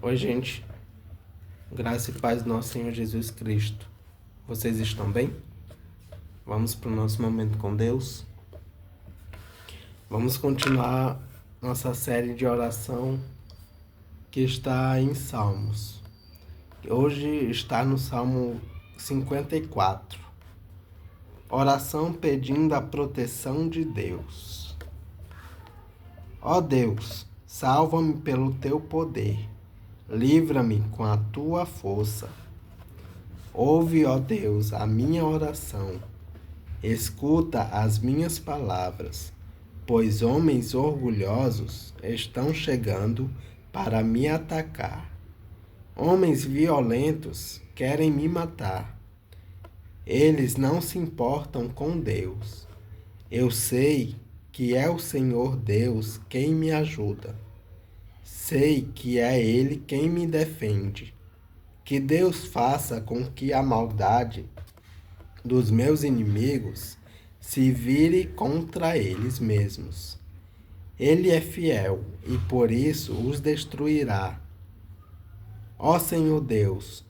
Oi, gente. Graça e paz do nosso Senhor Jesus Cristo. Vocês estão bem? Vamos para o nosso momento com Deus. Vamos continuar nossa série de oração que está em Salmos. Hoje está no Salmo 54. Oração pedindo a proteção de Deus. Ó Deus, salva-me pelo teu poder. Livra-me com a tua força. Ouve, ó Deus, a minha oração. Escuta as minhas palavras, pois homens orgulhosos estão chegando para me atacar. Homens violentos querem me matar. Eles não se importam com Deus. Eu sei que é o Senhor Deus quem me ajuda. Sei que é Ele quem me defende. Que Deus faça com que a maldade dos meus inimigos se vire contra eles mesmos. Ele é fiel e por isso os destruirá. Ó Senhor Deus,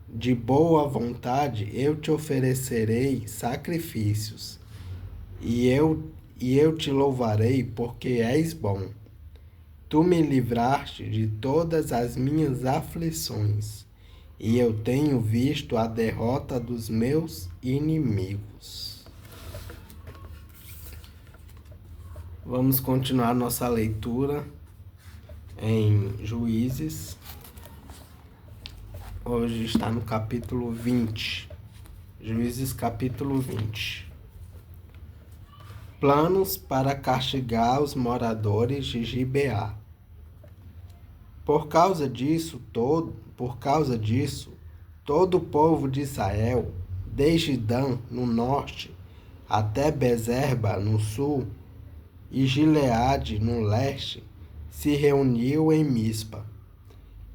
de boa vontade eu te oferecerei sacrifícios, e eu te louvarei porque és bom. Tu me livraste de todas as minhas aflições, e eu tenho visto a derrota dos meus inimigos. Vamos continuar nossa leitura em Juízes. Hoje está no capítulo 20. Juízes capítulo 20. Planos para castigar os moradores de Gibeá. Por causa disso, todo o povo de Israel, desde Dan no norte até Bezerba no sul e Gileade no leste, se reuniu em Mispa.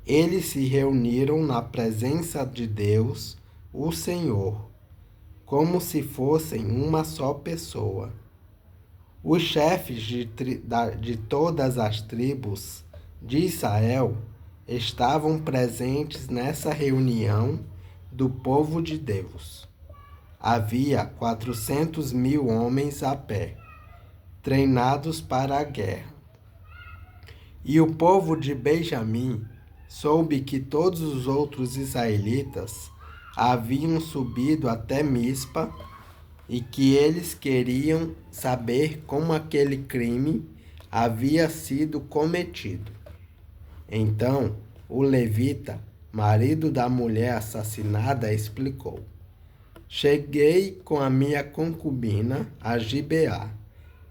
Eles se reuniram na presença de Deus, o Senhor, como se fossem uma só pessoa. Os chefes de todas as tribos de Israel estavam presentes nessa reunião do povo de Deus. Havia 400.000 homens a pé, treinados para a guerra. E o povo de Benjamim soube que todos os outros israelitas haviam subido até Mispa e que eles queriam saber como aquele crime havia sido cometido. Então, o levita, marido da mulher assassinada, explicou: Cheguei com a minha concubina a Gibeá,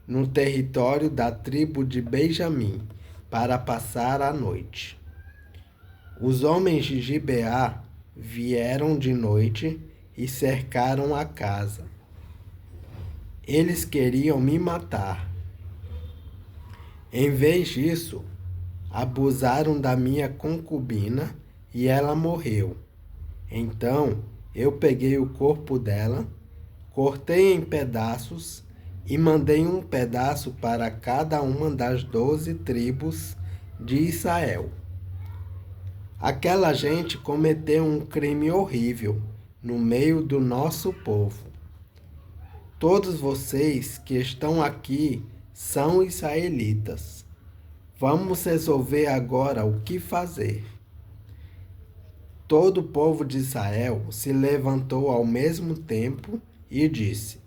no território da tribo de Benjamim, para passar a noite. Os homens de Gibeá vieram de noite e cercaram a casa. Eles queriam me matar. Em vez disso, abusaram da minha concubina e ela morreu. Então, eu peguei o corpo dela, cortei em pedaços e mandei um pedaço para cada uma das 12 tribos de Israel. Aquela gente cometeu um crime horrível no meio do nosso povo. Todos vocês que estão aqui são israelitas. Vamos resolver agora o que fazer. Todo o povo de Israel se levantou ao mesmo tempo e disse: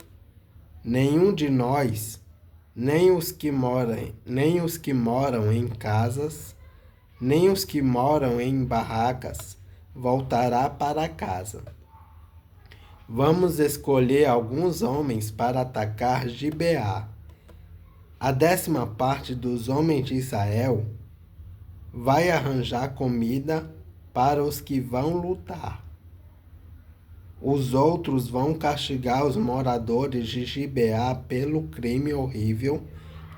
Nenhum de nós, nem os que moram em casas, nem os que moram em barracas, voltará para casa. Vamos escolher alguns homens para atacar Gibeá. A 10ª parte dos homens de Israel vai arranjar comida para os que vão lutar. Os outros vão castigar os moradores de Gibeá pelo crime horrível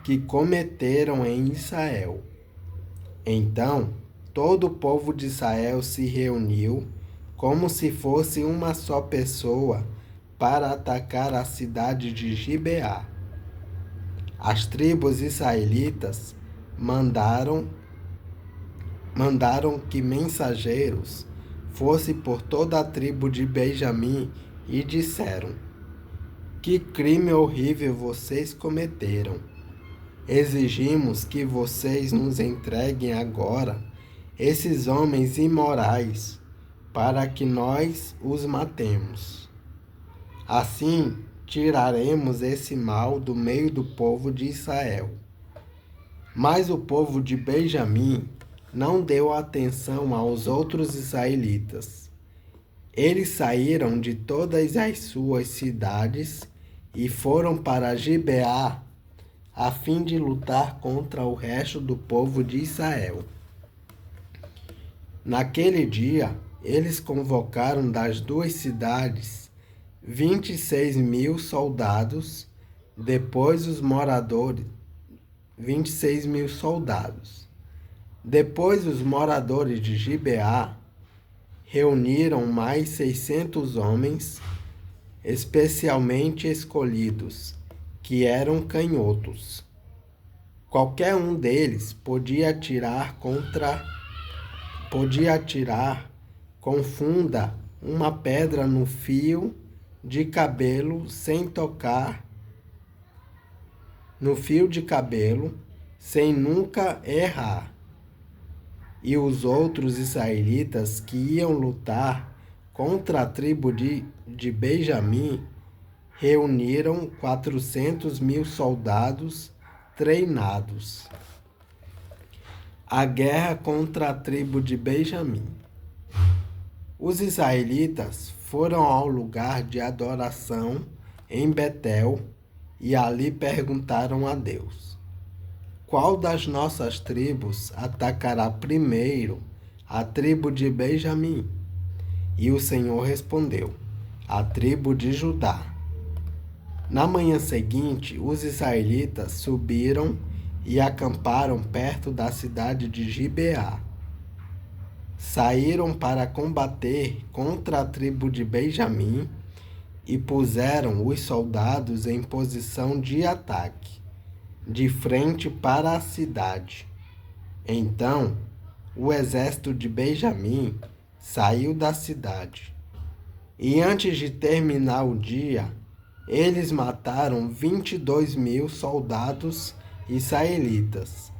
que cometeram em Israel. Então, todo o povo de Israel se reuniu como se fosse uma só pessoa para atacar a cidade de Gibeá. As tribos israelitas mandaram mandaram que mensageiros fossem por toda a tribo de Benjamim e disseram: que crime horrível vocês cometeram! Exigimos que vocês nos entreguem agora esses homens imorais, para que nós os matemos. Assim, tiraremos esse mal do meio do povo de Israel. Mas o povo de Benjamim não deu atenção aos outros israelitas. Eles saíram de todas as suas cidades e foram para Gibeá, a fim de lutar contra o resto do povo de Israel. Naquele dia, eles convocaram das duas cidades 26.000 soldados, depois os moradores, 26.000 soldados. Depois os moradores de Gibeá reuniram mais 600 homens, especialmente escolhidos, que eram canhotos. Qualquer um deles podia atirar com funda uma pedra no fio de cabelo sem tocar no fio de cabelo, sem nunca errar. E os outros israelitas que iam lutar contra a tribo de Benjamim reuniram 400.000 soldados treinados. A guerra contra a tribo de Benjamim. Os israelitas foram ao lugar de adoração em Betel e ali perguntaram a Deus: qual das nossas tribos atacará primeiro a tribo de Benjamim? E o Senhor respondeu: a tribo de Judá. Na manhã seguinte, os israelitas subiram e acamparam perto da cidade de Gibeá. Saíram para combater contra a tribo de Benjamim e puseram os soldados em posição de ataque, de frente para a cidade. Então, o exército de Benjamim saiu da cidade. E antes de terminar o dia, eles mataram 22.000 soldados israelitas.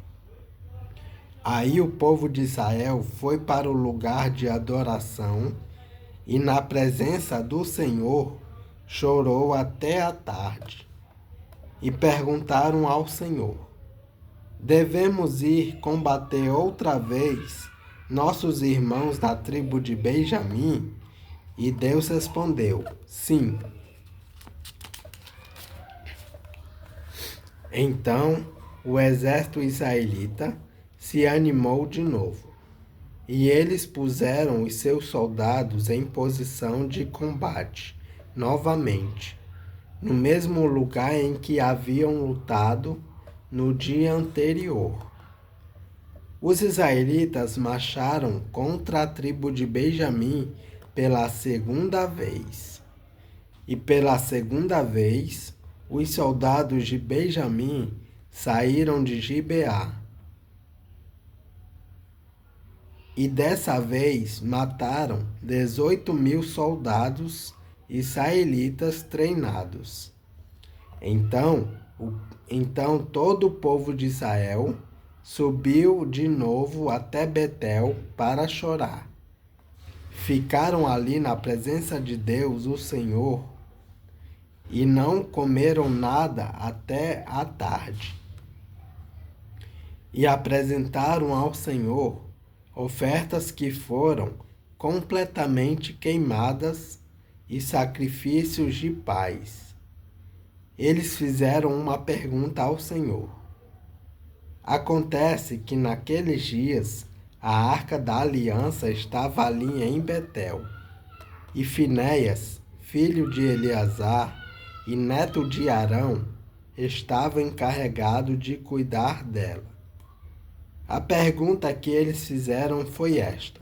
Aí o povo de Israel foi para o lugar de adoração e, na presença do Senhor, chorou até a tarde. E perguntaram ao Senhor: devemos ir combater outra vez nossos irmãos da tribo de Benjamim? E Deus respondeu: sim. Então o exército israelita se animou de novo, e eles puseram os seus soldados em posição de combate novamente, no mesmo lugar em que haviam lutado no dia anterior. Os israelitas marcharam contra a tribo de Benjamim pela segunda vez. E pela segunda vez, os soldados de Benjamim saíram de Gibeá. E dessa vez mataram 18.000 soldados israelitas treinados. Então todo o povo de Israel subiu de novo até Betel para chorar. Ficaram ali na presença de Deus, o Senhor, e não comeram nada até a tarde. E apresentaram ao Senhor ofertas que foram completamente queimadas e sacrifícios de paz. Eles fizeram uma pergunta ao Senhor. Acontece que naqueles dias a arca da aliança estava ali em Betel, e Finéias, filho de Eleazar e neto de Arão, estava encarregado de cuidar dela. A pergunta que eles fizeram foi esta: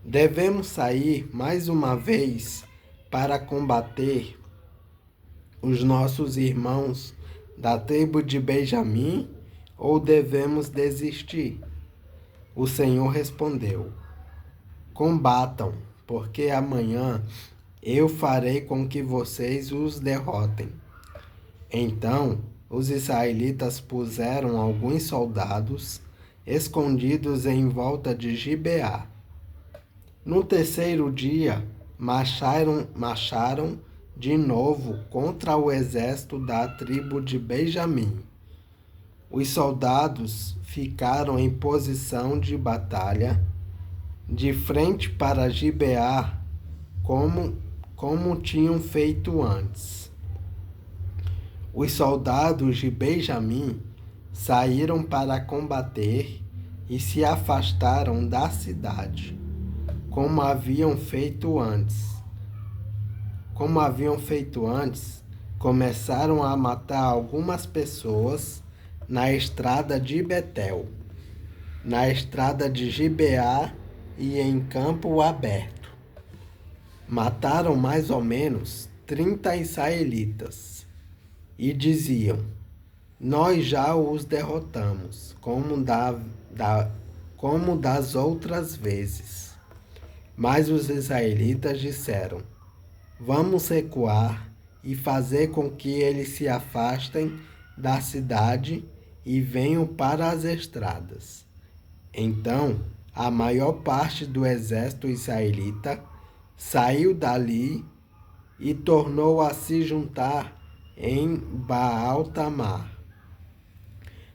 devemos sair mais uma vez para combater os nossos irmãos da tribo de Benjamim ou devemos desistir? O Senhor respondeu: combatam, porque amanhã eu farei com que vocês os derrotem. Então os israelitas puseram alguns soldados escondidos em volta de Gibeá. No terceiro dia, marcharam de novo contra o exército da tribo de Benjamim. Os soldados ficaram em posição de batalha, de frente para Gibeá, como tinham feito antes. Os soldados de Benjamim saíram para combater e se afastaram da cidade, como haviam feito antes. Começaram a matar algumas pessoas na estrada de Betel, na estrada de Gibeá e em campo aberto. Mataram mais ou menos 30 israelitas e diziam: nós já os derrotamos, como das outras vezes. Mas os israelitas disseram: vamos recuar e fazer com que eles se afastem da cidade e venham para as estradas. Então, a maior parte do exército israelita saiu dali e tornou a se juntar em Baal-Tamar.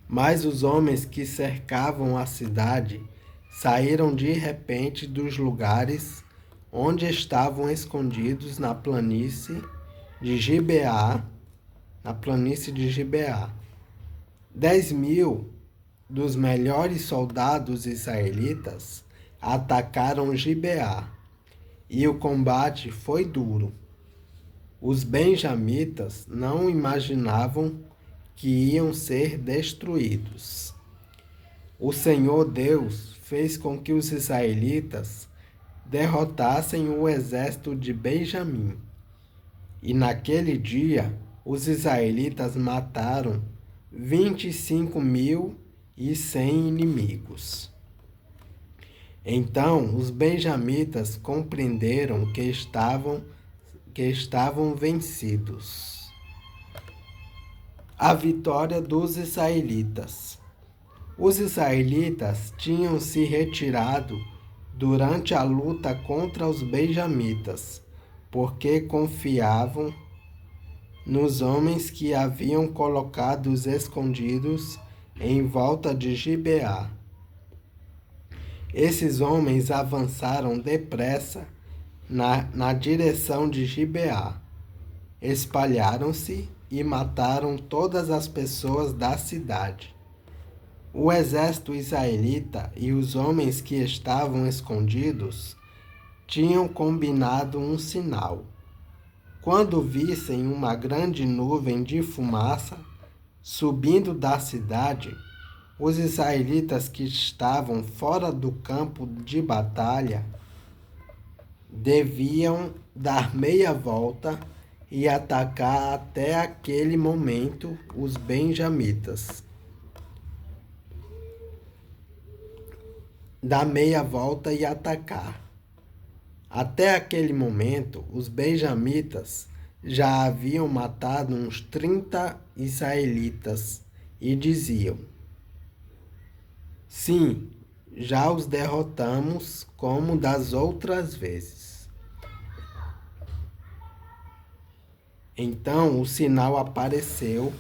Mas os homens que cercavam a cidade saíram de repente dos lugares onde estavam escondidos na planície de Gibeá. 10.000 dos melhores soldados israelitas atacaram Gibeá, e o combate foi duro. Os benjamitas não imaginavam que iam ser destruídos. O Senhor Deus fez com que os israelitas derrotassem o exército de Benjamim. E naquele dia, os israelitas mataram 25.100 inimigos. Então os benjamitas compreenderam que estavam vencidos. A vitória dos israelitas. Os israelitas tinham se retirado durante a luta contra os benjamitas, porque confiavam nos homens que haviam colocado escondidos em volta de Gibeá. Esses homens avançaram depressa na direção de Gibeá, espalharam-se e mataram todas as pessoas da cidade. O exército israelita e os homens que estavam escondidos tinham combinado um sinal. Quando vissem uma grande nuvem de fumaça subindo da cidade, os israelitas que estavam fora do campo de batalha deviam dar meia volta e atacar até aquele momento os benjamitas. Dar meia volta e atacar. Até aquele momento, os benjamitas já haviam matado uns 30 israelitas e diziam: sim, já os derrotamos como das outras vezes. Então o sinal apareceu.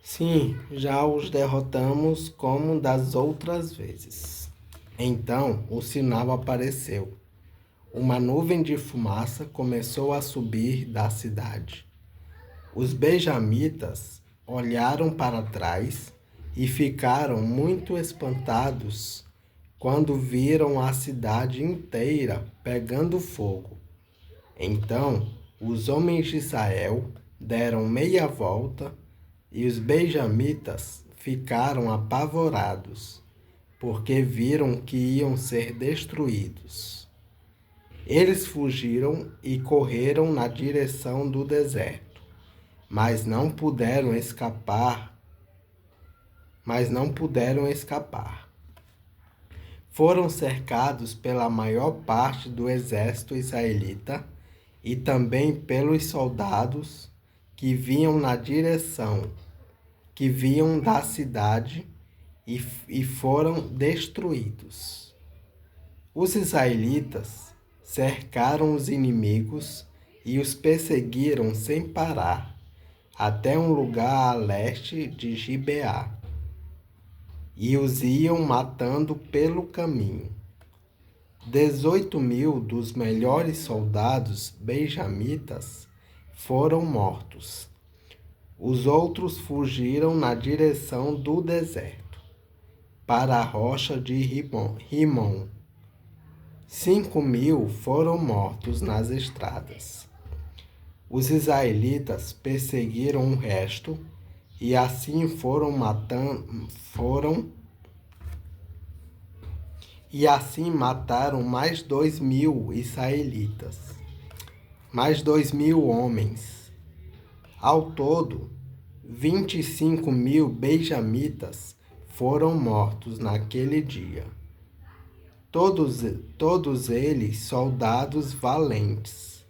Sim, já os derrotamos como das outras vezes. Então o sinal apareceu. Uma nuvem de fumaça começou a subir da cidade. Os benjamitas olharam para trás e ficaram muito espantados quando viram a cidade inteira pegando fogo. Então os homens de Israel deram meia volta e os benjamitas ficaram apavorados, porque viram que iam ser destruídos. Eles fugiram e correram na direção do deserto, mas não puderam escapar mas não puderam escapar. Foram cercados pela maior parte do exército israelita e também pelos soldados que vinham da cidade e foram destruídos. Os israelitas cercaram os inimigos e os perseguiram sem parar, até um lugar a leste de Gibeá, e os iam matando pelo caminho. 18.000 dos melhores soldados benjamitas foram mortos. Os outros fugiram na direção do deserto, para a rocha de Rimon. 5.000 foram mortos nas estradas. Os israelitas perseguiram o resto e assim mataram mais 2.000 israelitas, mais 2.000 homens. Ao todo, 25.000 benjamitas foram mortos naquele dia. Todos eles soldados valentes.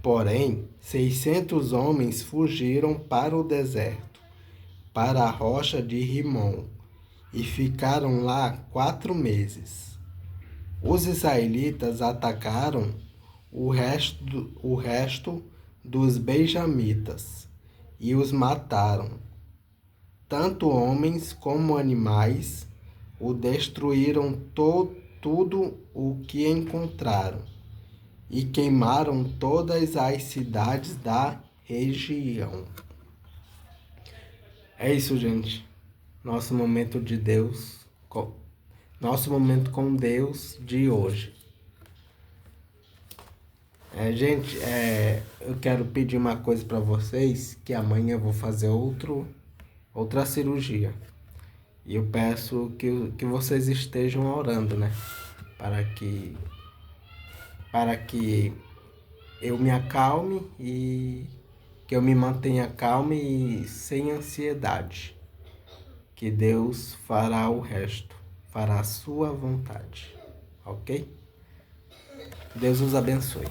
Porém, 600 homens fugiram para o deserto, para a rocha de Rimon, e ficaram lá 4 meses. Os israelitas atacaram o resto dos benjamitas e os mataram. Tanto homens como animais o destruíram tudo o que encontraram e queimaram todas as cidades da região. É isso, gente. Nosso momento de Deus, nosso momento com Deus de hoje. Gente, eu quero pedir uma coisa para vocês, que amanhã eu vou fazer outra cirurgia. E eu peço que vocês estejam orando, né? Para que eu me acalme e que eu me mantenha calmo e sem ansiedade. Que Deus fará o resto, fará a sua vontade, ok? Deus os abençoe.